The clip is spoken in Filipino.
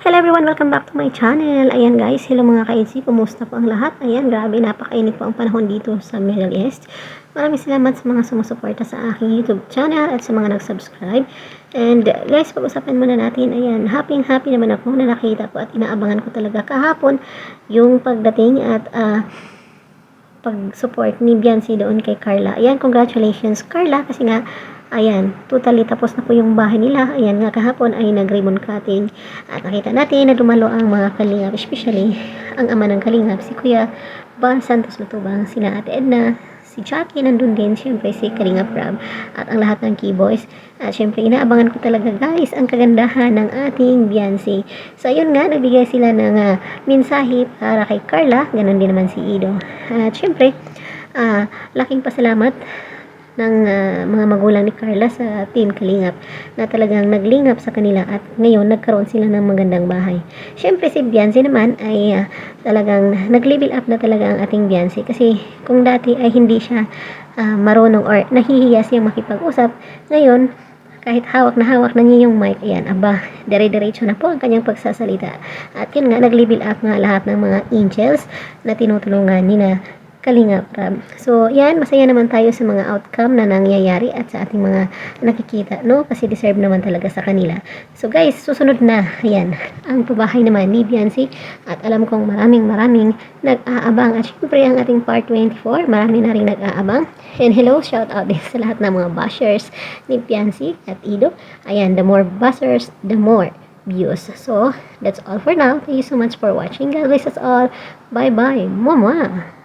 Hello everyone! Welcome back to my channel. Ayan guys, hello mga ka-EDC. Kumusta po ang lahat? Ayan, grabe, napakainit po ang panahon dito sa Middle East. Maraming salamat sa mga sumusuporta sa aking YouTube channel at sa mga nag-subscribe. And guys, pag-usapan muna natin. Ayan, happy naman ako na nakita po at inaabangan ko talaga kahapon yung pagdating at pag-support ni Biancy doon kay Carla. Ayan, congratulations Carla kasi nga ayan, totally tapos na po yung bahay nila. Ayan nga, kahapon ay nag-ribbon cutting. At nakita natin na dumalo ang mga kalingap, especially ang ama ng kalingap, si Kuya Ban Santos Matubang, sina Ate Edna, si Jackie nandun din, syempre si Kalingap Rab, at ang lahat ng keyboys. At syempre, inaabangan ko talaga guys, ang kagandahan ng ating Biancy. So ayun nga, nagbigay sila ng mensahe para kay Carla, ganun din naman si Ido. At syempre, laking pasalamat ng mga magulang ni Carla sa Team Kalingap na talagang naglingap sa kanila at ngayon nagkaroon sila ng magandang bahay. Syempre si Biancy naman ay talagang nag-level up na talaga ang ating Biancy kasi kung dati ay hindi siya marunong or nahihiya siyang makipag-usap, ngayon kahit hawak na niya yung mic, ayan, aba, dire-diretso na po ang kanyang pagsasalita. At yun nga, nag-level up nga lahat ng mga angels na tinutulungan ni na Kalingap Rab. So, yan, masaya naman tayo sa mga outcome na nangyayari at sa ating mga nakikita, no? Kasi deserve naman talaga sa kanila. So, guys, susunod na, yan, ang pabahay naman ni Biancy at alam kong maraming nag-aabang at syempre ang ating part 24, marami na rin nag-aabang. And hello, shout out din sa lahat ng mga bashers ni Biancy at Ido. Ayan, the more bashers, the more views. So, that's all for now. Thank you so much for watching. God bless us all. Bye-bye. Mama!